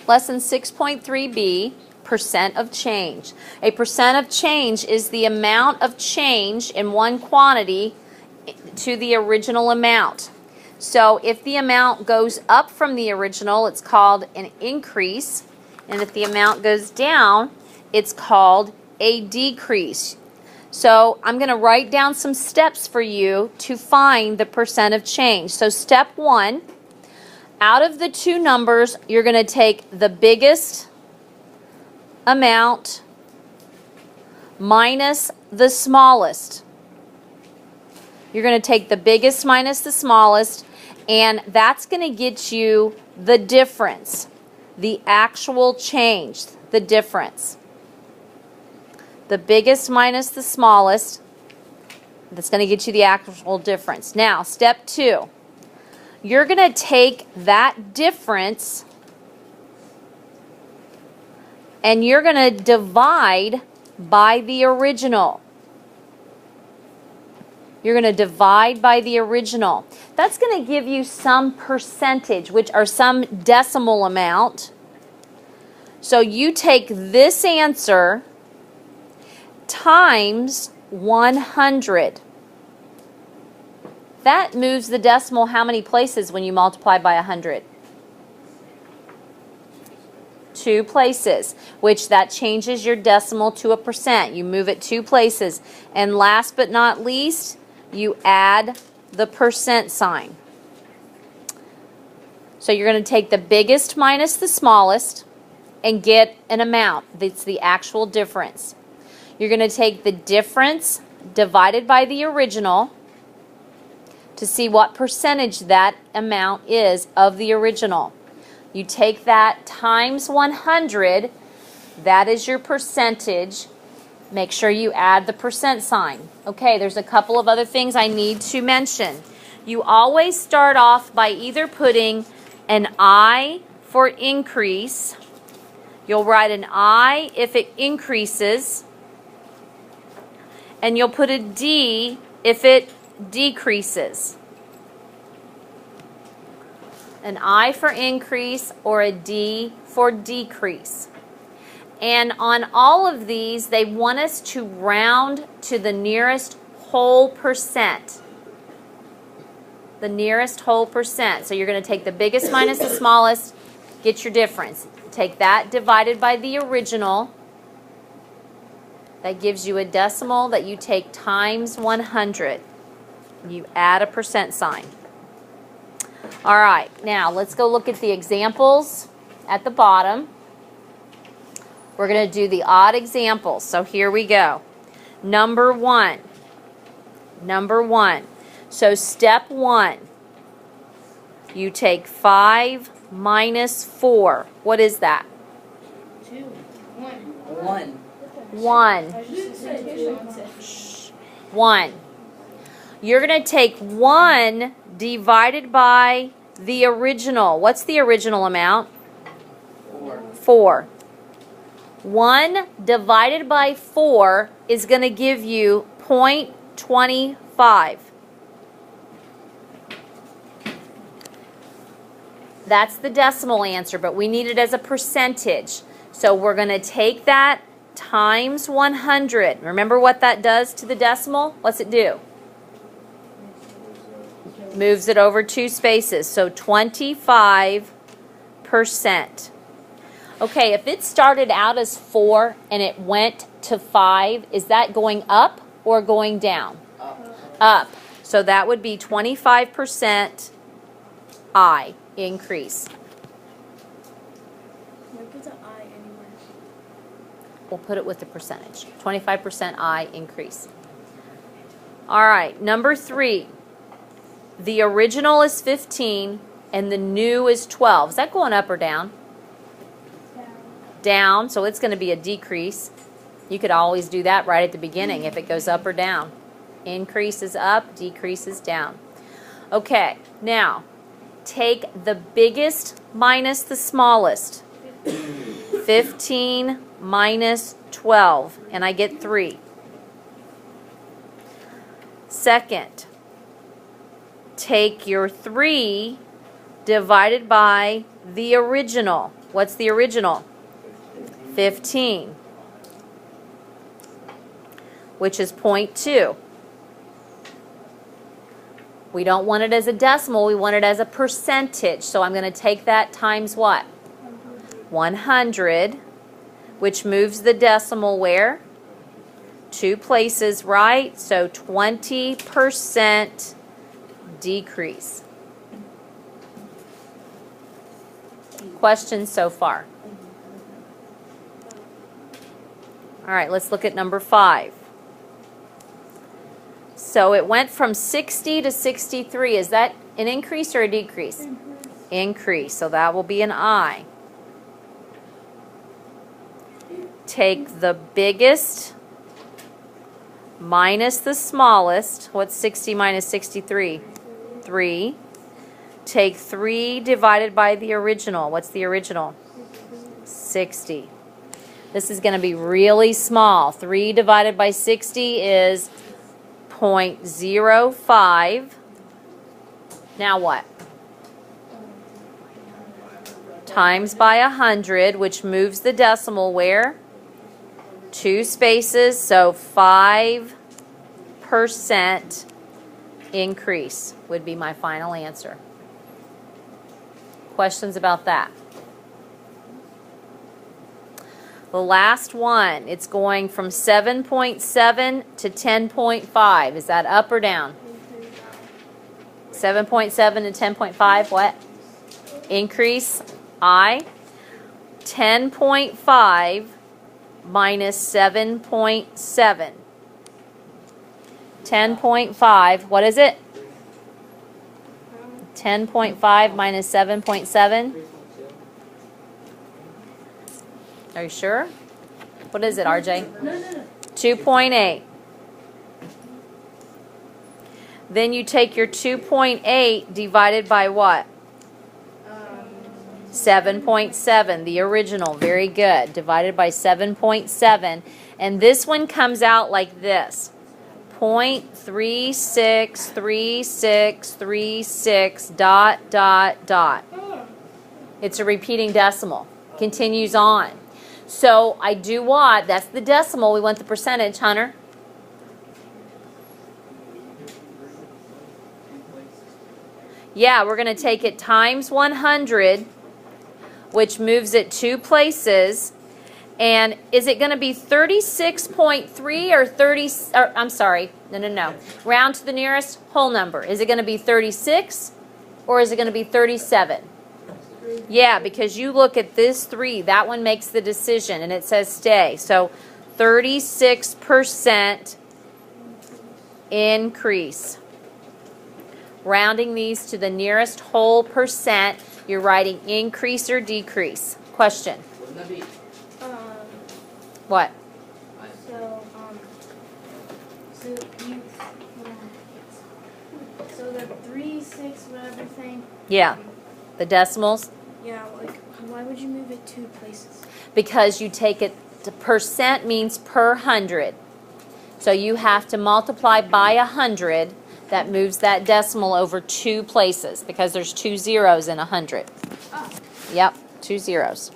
Lesson 6.3b, percent of change. A percent of change is the amount of change in one quantity to the original amount. So if the amount goes up from the original, it's called an increase. And if the amount goes down, it's called a decrease. So I'm going to write down some steps for you to find the percent of change. So step 1, out of the two numbers, you're going to take the biggest amount minus the smallest. You're going to take the biggest minus the smallest, and that's going to get you the difference, the actual change, the difference. The biggest minus the smallest, that's going to get you the actual difference. Now, step 2, you're going to take that difference and you're going to divide by the original. You're going to divide by the original. That's going to give you some percentage, which are some decimal amount. So you take this answer times 100. That moves the decimal how many places when you multiply by 100? 2 places, which that changes your decimal to a percent. You move it 2 places. And last but not least, you add the percent sign. So you're going to take the biggest minus the smallest and get an amount. That's the actual difference. You're going to take the difference divided by the original to see what percentage that amount is of the original. You take that times 100, that is your percentage. Make sure you add the percent sign. Okay, there's a couple of other things I need to mention. You always start off by either putting an I for increase. You'll write an I if it increases, and you'll put a D if it decreases. An I for increase or a D for decrease. And on all of these, they want us to round to the nearest whole percent. The nearest whole percent. So you're going to take the biggest minus the smallest, get your difference. Take that divided by the original. That gives you a decimal that you take times 100. You add a percent sign. All right, now let's go look at the examples at the bottom. We're going to do the odd examples. So here we go. Number 1. So step 1, you take 5 minus 4. What is that? 2. 1. 1. 1. You're going to take 1 divided by the original. What's the original amount? 4. 1 divided by 4 is going to give you 0.25. That's the decimal answer, but we need it as a percentage. So we're going to take that times 100. Remember what that does to the decimal? What's it do? Moves it over 2 spaces. So 25%. Okay, if it started out as 4 and it went to 5, is that going up or going down? Up. So that would be 25% I increase. Where does the I anywhere? We'll put it with the percentage. 25% I increase. All right, number 3. The original is 15 and the new is 12. Is that going up or down? Down, so it's going to be a decrease. You could always do that right at the beginning if it goes up or down. Increase is up, decrease is down. Okay, now take the biggest minus the smallest. 15 minus 12, and I get 3. Second, take your 3 divided by the original. What's the original? 15, which is 0.2. We don't want it as a decimal, we want it as a percentage. So I'm going to take that times what? 100, which moves the decimal where? 2 places, right? So 20% decrease. Questions so far? All right, let's look at number 5. So it went from 60 to 63. Is that an increase or a decrease? Increase. So that will be an I. Take the biggest minus the smallest. What's 60 minus 63? 3. Take 3 divided by the original. What's the original? 60. This is going to be really small. 3 divided by 60 is 0.05. Now what? Times by 100, which moves the decimal where? 2 spaces, so 5% increase would be my final answer. Questions about that? The last one, it's going from 7.7 to 10.5. Is that up or down? 7.7 to 10.5, what? Increase, I. 10.5 minus 7.7. 10.5, what is it? 10.5 minus 7.7. Are you sure? What is it, RJ? No. 2.8. Then you take your 2.8 divided by what? 7.7, the original. Very good. Divided by 7.7. And this one comes out like this. 0.363636 ... It's a repeating decimal. Continues on. So I do what? That's the decimal. We want the percentage, Hunter. Yeah, we're going to take it times 100, which moves it 2 places. And is it going to be 36.3 or 30? Or, I'm sorry. No. Round to the nearest whole number. Is it going to be 36 or is it going to be 37? Yeah, because you look at this 3, that one makes the decision, and it says stay. So 36% increase. Rounding these to the nearest whole percent, you're writing increase or decrease. Question. Wouldn't that be? What? So the 3, 6, whatever thing. Yeah, the decimals. Yeah, like why would you move it 2 places? Because you take it, the percent means per 100. So you have to multiply by 100. That moves that decimal over 2 places because there's 2 zeros in 100. Oh. Yep, 2 zeros.